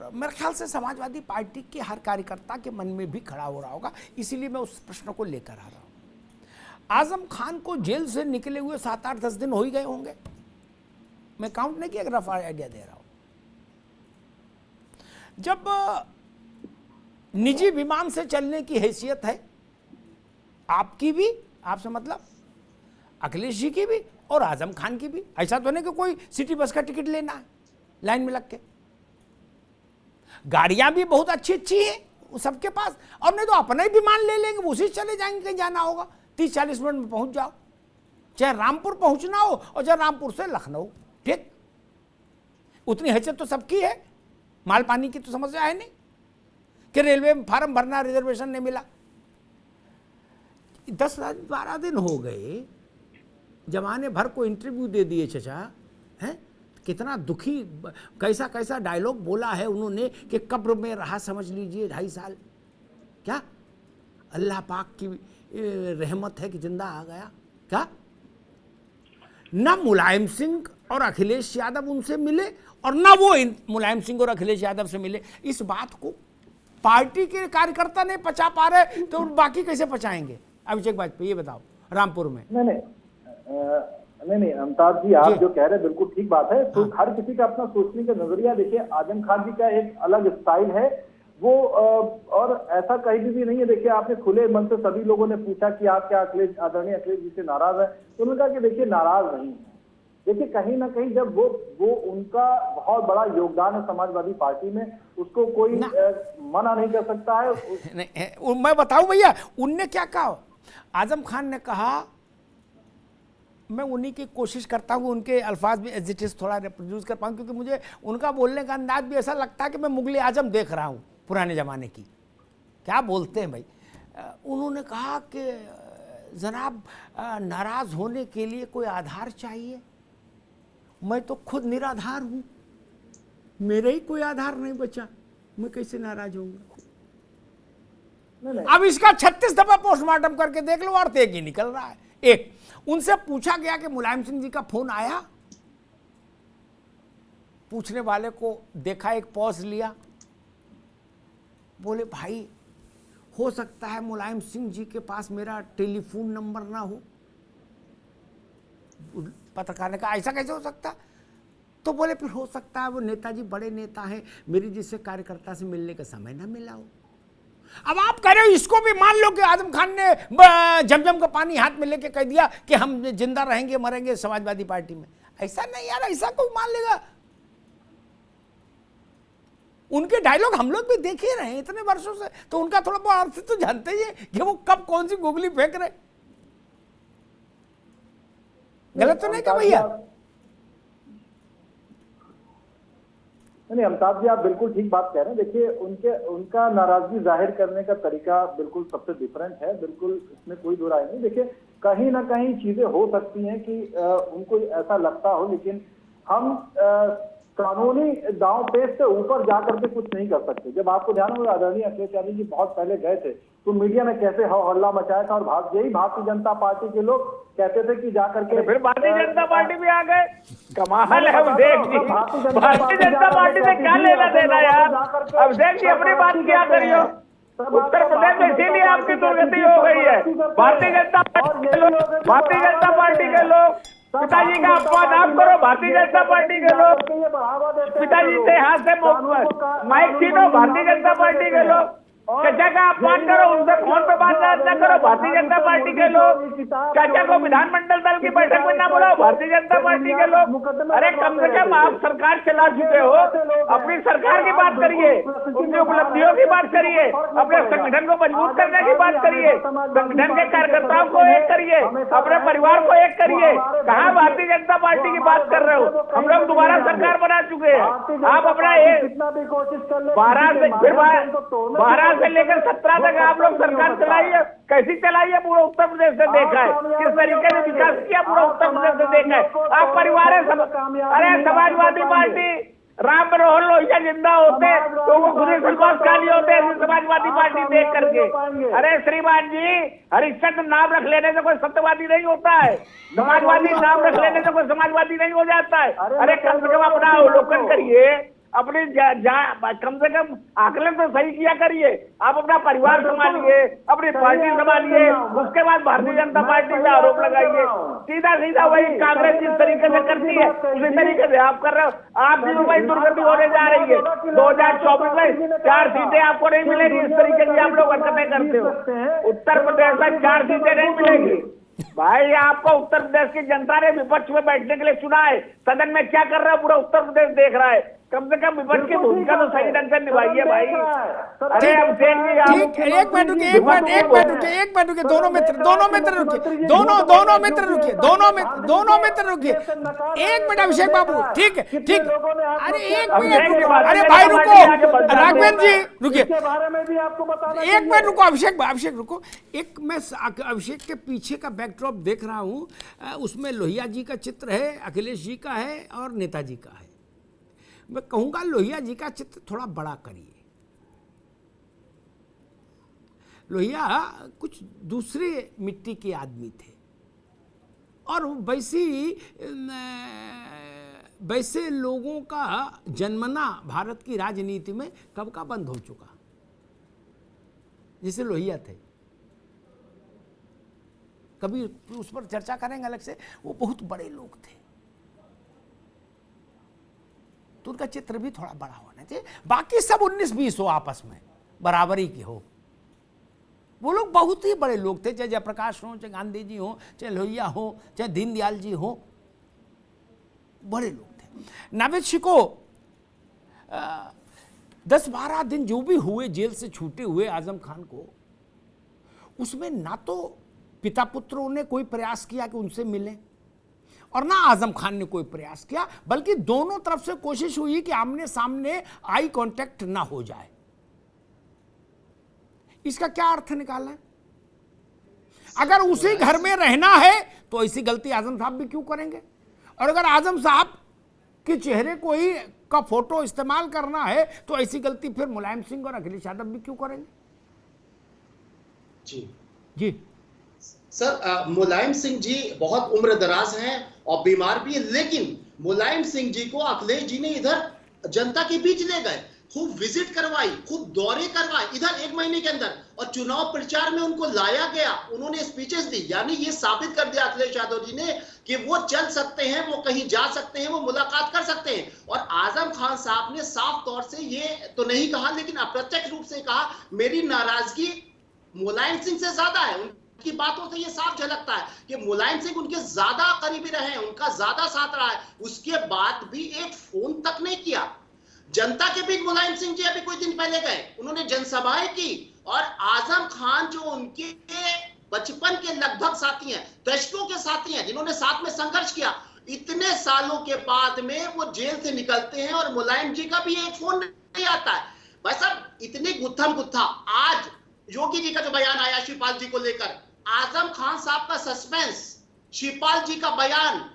और मेरे ख्याल से समाजवादी पार्टी के हर कार्यकर्ता के मन में भी खड़ा हो रहा होगा, इसीलिए मैं उस प्रश्न को लेकर आ रहा हूँ। आजम खान को जेल से निकले हुए 7-8-10 दिन हो ही गए होंगे, मैं काउंट नहीं किया, रफ आइडिया दे रहा हूँ। जब निजी विमान से चलने की हैसियत है आपकी भी, आपसे मतलब अखिलेश जी की भी और आजम खान की भी, ऐसा तो नहीं कि कोई सिटी बस का टिकट लेना है लाइन में लग के। गाड़ियां भी बहुत अच्छी अच्छी हैं सबके पास, और नहीं तो अपना ही विमान ले लेंगे, उसी से चले जाएंगे, कहीं जाना होगा 30-40 मिनट में पहुंच जाओ, चाहे रामपुर पहुंचना हो और चाहे रामपुर से लखनऊ, ठीक। उतनी हैसियत तो सबकी है, माल पानी की तो समस्या है नहीं कि रेलवे में फार्म भरना, रिजर्वेशन नहीं मिला। 10-12 दिन हो गए, जमाने भर को इंटरव्यू दे दिए चचा, हैं कितना दुखी, कैसा कैसा डायलॉग बोला है उन्होंने कि कब्र में रहा समझ लीजिए 2.5 साल। क्या अल्लाह पाक की रहमत है कि जिंदा आ गया। क्या ना मुलायम सिंह और अखिलेश यादव उनसे मिले और ना वो मुलायम सिंह और अखिलेश यादव से मिले। इस बात को पार्टी के कार्यकर्ता नहीं पचा पा रहे तो बाकी कैसे पचाएंगे? अभिषेक वाजपेयी, ये बताओ रामपुर में। नहीं अमिताभ जी, आप जो कह रहे हैं बिल्कुल ठीक बात है। तो हर किसी का अपना सोचने का नजरिया। देखिए, आजम खान जी का एक अलग स्टाइल है वो, और ऐसा कहीं भी नहीं है। देखिए, आपने खुले मन से सभी लोगों ने पूछा कि आप क्या आदरणीय अखिलेश जी से नाराज है, तो उन्होंने कहा कि देखिए नाराज नहीं है। देखिए, कहीं ना कहीं जब वो उनका बहुत बड़ा योगदान है समाजवादी पार्टी में, उसको कोई मना नहीं कर सकता है। नहीं, मैं बताऊं भैया, उनने क्या कहा? आजम खान ने कहा, मैं उन्हीं की कोशिश करता हूँ उनके अल्फाज भी एज इट इज थोड़ा रिप्रोड्यूस कर पाऊँ, क्योंकि मुझे उनका बोलने का अंदाज भी ऐसा लगता है कि मैं मुगल आजम देख रहा हूँ पुराने ज़माने की। क्या बोलते हैं भाई? उन्होंने कहा कि जनाब, नाराज़ होने के लिए कोई आधार चाहिए, मैं तो खुद निराधार हूँ, मेरे ही कोई आधार नहीं बचा, मैं कैसे नाराज होऊंगा? अब इसका 36 दफा पोस्टमार्टम करके देख लो, अर्थ एक ही निकल रहा है। एक, उनसे पूछा गया कि मुलायम सिंह जी का फोन आया, पूछने वाले को देखा, एक पॉज लिया, बोले भाई हो सकता है मुलायम सिंह जी के पास मेरा टेलीफोन नंबर ना हो। पत्रकार ने कहा ऐसा कैसे हो सकता? तो बोले फिर हो सकता है वो नेताजी बड़े नेता हैं, मेरी जिससे कार्यकर्ता से मिलने का समय ना मिला हो। अब आप कह रहे हो इसको भी मान लो कि आजम खान ने जमजम का पानी हाथ में लेके कह दिया कि हम जिंदा रहेंगे मरेंगे समाजवादी पार्टी में। ऐसा नहीं यार, ऐसा कोई मान लेगा? उनके डायलॉग हम लोग भी देख ही रहे हैं इतने वर्षों से, तो उनका थोड़ा बहुत अर्थ तो जानते ही है कि वो कब कौन सी गुगली फेंक रहे। गलत तो नहीं क्या भैया? नहीं अमिताभ जी, आप बिल्कुल ठीक बात कह रहे हैं। देखिए, उनका नाराजगी जाहिर करने का तरीका बिल्कुल सबसे डिफरेंट है, बिल्कुल इसमें कोई दो राय नहीं। देखिए, कहीं ना कहीं चीजें हो सकती हैं कि उनको ऐसा लगता हो, लेकिन हम कानूनी दांव पेच से ऊपर जाकर के कुछ नहीं कर सकते। जब आपको ध्यान होगा, आदरणीय अखिलेश यादव जी बहुत पहले गए थे तो मीडिया ने कैसे हल्ला मचाया था, और यही भारतीय जनता पार्टी के लोग कहते थे कि जाकर के फिर भारतीय जनता पार्टी भी आ गए। कमाल है अभिषेक जी, भारतीय जनता पार्टी से क्या लेना देना यार? अभिषेक जी अपनी बात क्या करियो, उत्तर प्रदेश में इसीलिए आपकी दुर्गति हो गई है। भारतीय जनता पार्टी के लोग पिताजी का अपमान आप करो, भारतीय जनता पार्टी के लोग पिताजी से हाथ से माइक छीनो, भारतीय जनता पार्टी के लोग चाचा का अपमान करो, उनसे फोन पे बात न करो, भारतीय जनता पार्टी के लोग चाचा को विधानमंडल दल की बैठक में ना बुलाओ, भारतीय जनता पार्टी के लोग। अरे कम से कम आप सरकार चला चुके हो, अपनी सरकार की बात करिए, उनकी उपलब्धियों की बात करिए, अपने संगठन को मजबूत करने की बात करिए, संगठन के कार्यकर्ताओं को एक करिए, अपने परिवार को एक करिए। कहाँ भारतीय जनता पार्टी की बात कर रहे हो? हम लोग दोबारा सरकार बना चुके हैं, आप अपना कितना भी कोशिश कर ले, 12 से लेकर 17 तक आप लोग सरकार चलाइए, कैसी चलाइए पूरा उत्तर प्रदेश से देखा है, किस तरीके से विकास किया पूरा उत्तर प्रदेश से देखा है। आप परिवार अरे समाजवादी पार्टी राम मनोहर लोहिया जिंदा होते तो वो खुद ही सलमान खाली होते समाजवादी पार्टी देख करके। अरे श्रीमान जी, हरिश्चंद्र नाम रख लेने से कोई सत्यवादी नहीं होता है, समाजवादी नाम रख लेने से कोई समाजवादी नहीं हो जाता है। अरे कम से कम अपना अवलोकन करिए, अपनी कम से कम आकलन तो सही किया करिए। आप अपना परिवार संभालिए, अपनी पार्टी संभालिए, उसके बाद भारतीय जनता पार्टी पे आरोप लगाइए। सीधा सीधा वही कांग्रेस जिस तरीके से करती है उसी तरीके से आप कर रहे हो। आपकी वही दुर्गति होने जा रही है। 2024 में 4 सीटें आपको नहीं मिलेगी। इस तरीके की आप लोग हरकतें करते हो। उत्तर प्रदेश में 4 सीटें नहीं मिलेगी भाई। आपको उत्तर प्रदेश की जनता ने विपक्ष में बैठने के लिए चुना है। सदन में क्या कर रहा है पूरा उत्तर प्रदेश देख रहा है। कम से कम विपक्ष की भूमिका तो सही ढंग से निभाइए भाई। अरे अभिषेक जी आप ठीक, एक मिनट रुकिए, एक मिनट रुकिए, दोनों मित्र रुकिए, दोनों मित्र रुकिए, एक मिनट अभिषेक बाबू, ठीक, अरे एक मिनट, अरे भाई रुको, राघवेंद्र जी रुकिए, एक मिनट रुको, अभिषेक रुको। एक मैं अभिषेक के पीछे का बैकड्रॉप देख रहा हूँ, उसमें लोहिया जी का चित्र है, अखिलेश जी का है और नेताजी का है। मैं कहूंगा लोहिया जी का चित्र थोड़ा बड़ा करिए। लोहिया कुछ दूसरे मिट्टी के आदमी थे और वैसे लोगों का जन्मना भारत की राजनीति में कब का बंद हो चुका, जैसे लोहिया थे। कभी उस पर चर्चा करेंगे अलग से। वो बहुत बड़े लोग थे तो उनका चित्र भी थोड़ा बड़ा होना चाहिए। बाकी सब 19-20 हो, आपस में बराबरी की हो। वो लोग बहुत ही बड़े लोग थे, चाहे जयप्रकाश हो, चाहे गांधी जी हो, चाहे लोहिया हो, चाहे दीनदयाल जी हो, बड़े लोग थे। नावेद शिको 10-12 दिन जो भी हुए जेल से छूटे हुए आजम खान को, उसमें ना तो पिता पुत्रों ने कोई प्रयास किया कि उनसे मिले और ना आजम खान ने कोई प्रयास किया, बल्कि दोनों तरफ से कोशिश हुई कि आमने सामने आई कांटेक्ट ना हो जाए। इसका क्या अर्थ निकालना है? अगर उसी घर में रहना है तो ऐसी गलती आजम साहब भी क्यों करेंगे? और अगर आजम साहब के चेहरे को ही का फोटो इस्तेमाल करना है तो ऐसी गलती फिर मुलायम सिंह और अखिलेश यादव भी क्यों करेंगे? जी सर, मुलायम सिंह जी बहुत उम्र दराज हैं और बीमार भी हैं, लेकिन मुलायम सिंह जी को अखिलेश जी ने इधर जनता के बीच ले गए, खूब विजिट करवाई, खूब दौरे करवाए इधर 1 महीने के अंदर, और चुनाव प्रचार में उनको लाया गया, उन्होंने स्पीचेस दी। यानी ये साबित कर दिया अखिलेश यादव जी ने कि वो चल सकते हैं, वो कहीं जा सकते हैं, वो मुलाकात कर सकते हैं। और आजम खान साहब ने साफ तौर से ये तो नहीं कहा, लेकिन अप्रत्यक्ष रूप से कहा मेरी नाराजगी मुलायम सिंह से ज्यादा है। उनकी बातों से ये साफ झलकता है कि मुलायम सिंह उनके ज्यादा करीबी रहे हैं, उनका ज्यादा साथ रहा है। उसके बाद भी एक फोन तक नहीं किया। जनता के बीच मुलायम सिंह जी अभी कुछ दिन पहले गए, उन्होंने जनसभाएं की, और आजम खान जो उनके बचपन के लगभग साथी हैं, दशकों के साथी हैं, जिन्होंने साथ में संघर्ष किया, इतने सालों के बाद में वो जेल से निकलते हैं और मुलायम जी का भी एक फोन नहीं आता है। भाई साहब, इतनी गुत्थम गुत्था। आज योगी जी का जो बयान आया शिवपाल जी को लेकर, आजम खान साहब का सस्पेंस, शिवपाल जी का बयान,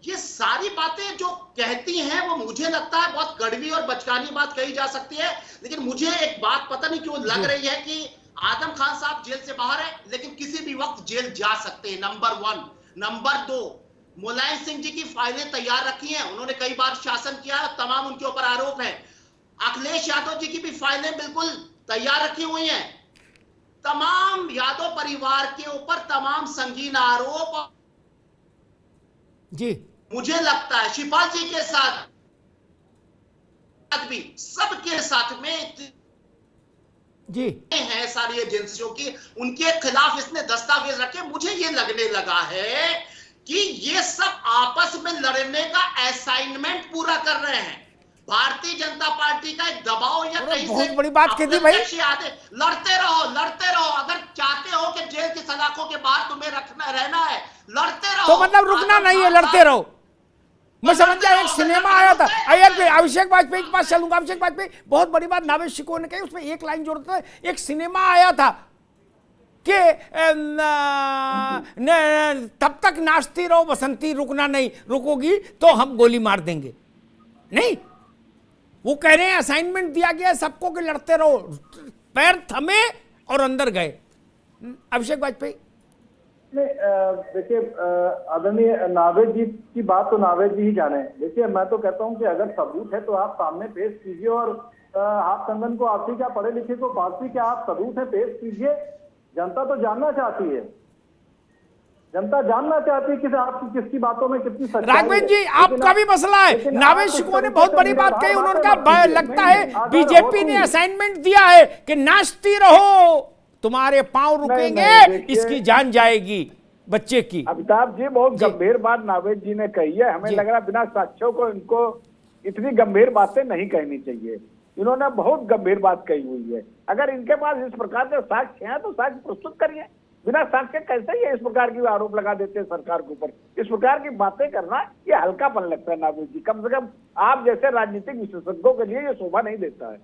ये सारी बातें जो कहती हैं वो मुझे लगता है बहुत कड़वी और बचकानी बात कही जा सकती है। लेकिन मुझे एक बात पता नहीं क्यों लग रही है कि आजम खान साहब जेल से बाहर है, लेकिन किसी भी वक्त जेल जा सकते हैं, नंबर 1। नंबर 2, मुलायम सिंह जी की फाइलें तैयार रखी हैं, उन्होंने कई बार शासन किया है, तमाम उनके ऊपर आरोप है। अखिलेश यादव जी की भी फाइलें बिल्कुल तैयार रखी हुई हैं, तमाम यादव परिवार के ऊपर तमाम संगीन आरोप जी। मुझे लगता है शिवपाल जी के साथ भी सबके साथ में जी है सारी एजेंसियों की, उनके खिलाफ इसने दस्तावेज रखे। मुझे ये लगने लगा है कि ये सब आपस में लड़ने का असाइनमेंट पूरा कर रहे हैं। भारतीय जनता पार्टी का एक दबाव या कहीं बहुत से बड़ी बात कह दी भाई। लड़ते रहो, अगर चाहते हो कि जेल की सलाखों के बाहर तुम्हें रहना है, लड़ते रहो। तो मतलब रुकना नहीं है, लड़ते रहो। मैं समझ गया, एक सिनेमा आया था, अभिषेक वाजपेयी के पास चलूंगा। अभिषेक वाजपेयी, बहुत बड़ी बात नावेद शिको ने कही, उसमें एक लाइन जोड़ता है। एक सिनेमा आया था कि तब तक नाचती रहो बसंती, रुकना नहीं, रुकोगी तो हम गोली मार देंगे। नहीं, वो कह रहे हैं असाइनमेंट दिया गया सबको कि लड़ते रहो, पैर थमे और अंदर गए। अभिषेक वाजपेयी, नहीं, देखिए आदरणीय नावेद जी की बात तो नावेद जी ही जाने। देखिए मैं तो कहता हूं कि अगर सबूत है तो आप सामने पेश कीजिए, और आप कंगन को आपसी क्या, पढ़े लिखे को फांसी क्या, आप सबूत है पेश कीजिए। जनता तो जानना चाहती है, जनता जानना चाहती है कि आपकी किसकी बातों में कितनी सच्चाई है। राघवेंद्र जी, आपका भी मसला है। लेकिन नावेद आप शिको ने इस बहुत तरीके बड़ी से बात कही। निराधार उन्होंने बातें कहा मत कीजिए। लगता नहीं, है नहीं, बीजेपी ने असाइनमेंट दिया है कि नाचती रहो, तुम्हारे पांव रुकेंगे, नहीं, देखिए, इसकी जान जाएगी बच्चे की। अमिताभ जी बहुत जी। गंभीर बात नावेद जी ने कही है। हमें जी। लग रहा है बिना साक्ष्यों को इनको इतनी गंभीर बातें नहीं कहनी चाहिए। इन्होंने बहुत गंभीर बात कही हुई है। अगर इनके पास इस प्रकार के साक्ष्य हैं तो साक्ष्य प्रस्तुत करिए। बिना साक्ष्य कैसे ये इस प्रकार की आरोप लगा देते हैं सरकार के ऊपर? इस प्रकार की बातें करना ये हल्कापन लगता है नावेद जी। कम से कम आप जैसे राजनीतिक विशेषज्ञों के लिए ये शोभा नहीं देता है।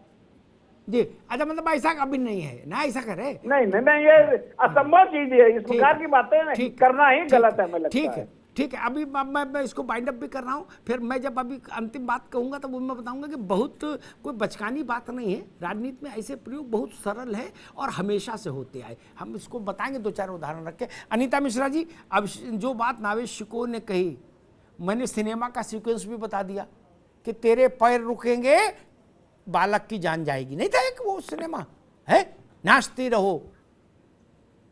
जी, अच्छा, मतलब ऐसा अभी नहीं है ना, ऐसा करे। नहीं नहीं नहीं, ये असंभव चीज है। इस प्रकार की बातें ठीक, करना ही ठीक, गलत है, हमें लगता ठीक है। है, ठीक है। अभी मैं इसको बाइंड अप भी कर रहा हूँ। फिर मैं जब अभी अंतिम बात कहूँगा तो वो मैं बताऊँगा कि बहुत कोई बचकानी बात नहीं है। राजनीति में ऐसे प्रयोग बहुत सरल है और हमेशा से होते आए। हम इसको बताएंगे, दो चार उदाहरण रख के। अनीता मिश्रा जी, अब जो बात नावेद शिको ने कही, मैंने सिनेमा का सीक्वेंस भी बता दिया कि तेरे पैर रुकेंगे, बालक की जान जाएगी। नहीं था एक वो सिनेमा है, नाचते रहो,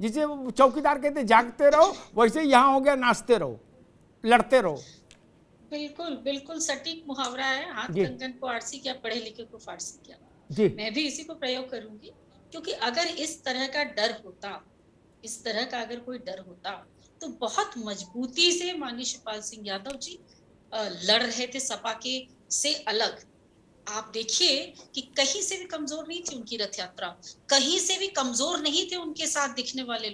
जिसे वो चौकीदार कहते जागते रहो, वैसे यहाँ हो गया नाचते रहो, लड़ते रहो। बिल्कुल बिल्कुल सटीक मुहावरा है। हाथ जी। कंगन को आरसी किया, पढ़े लिखे को फारसी किया। जी, मैं भी इसी को प्रयोग करूंगी, क्योंकि अगर इस तरह का डर होता, इस तरह का अगर कोई डर होता तो बहुत मजबूती से माननीय शिवपाल सिंह यादव जी लड़ रहे थे सपा के से अलग। आप देखिए कि कहीं से भी कमजोर नहीं थी उनकी रथ यात्रा, कहीं से भी कमजोर नहीं थे उनके साथ दिखने वाले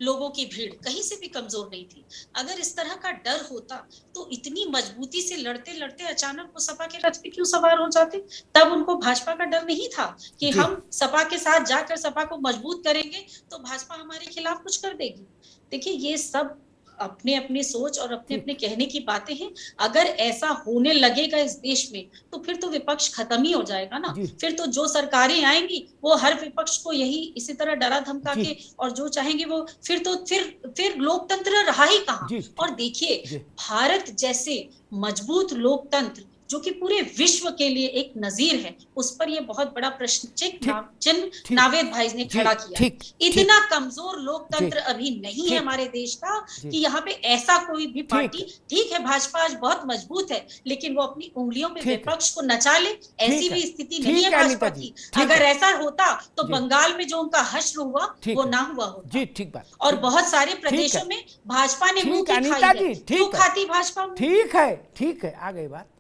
लोगों की भीड़, कहीं से भी कमजोर नहीं थी। अगर इस तरह का डर होता तो इतनी मजबूती से लड़ते लड़ते अचानक वो सपा के रथ पे क्यों सवार हो जाते? तब उनको भाजपा का डर नहीं था कि जी। हम सपा के साथ जाकर सपा को मजबूत करेंगे तो भाजपा हमारे खिलाफ कुछ कर देगी। देखिए, ये सब अपने अपने सोच और अपने अपने कहने की बातें हैं। अगर ऐसा होने लगेगा इस देश में तो फिर तो विपक्ष खत्म ही हो जाएगा ना। जी। फिर तो जो सरकारें आएंगी वो हर विपक्ष को यही इसी तरह डरा धमका जी। के और जो चाहेंगे वो फिर लोकतंत्र रहा ही कहाँ। जी। और देखिए, जी। भारत जैसे मजबूत लोकतंत्र जो कि पूरे विश्व के लिए एक नजीर है, उस पर ये बहुत बड़ा प्रश्न चिन्ह नावेद भाई ने खड़ा किया। इतना कमजोर लोकतंत्र अभी नहीं है हमारे देश का कि यहाँ पे ऐसा कोई भी पार्टी, ठीक है भाजपा आज बहुत मजबूत है, लेकिन वो अपनी उंगलियों पे विपक्ष को नचा ले, ऐसी भी स्थिति नहीं है भाजपा की। अगर ऐसा होता तो बंगाल में जो उनका हश्र हुआ वो ना हुआ होता। जी, ठीक बात। और बहुत सारे प्रदेशों में भाजपा ने मुंह की खाई है। क्यों खाती भाजपा? ठीक है, आ गई बात।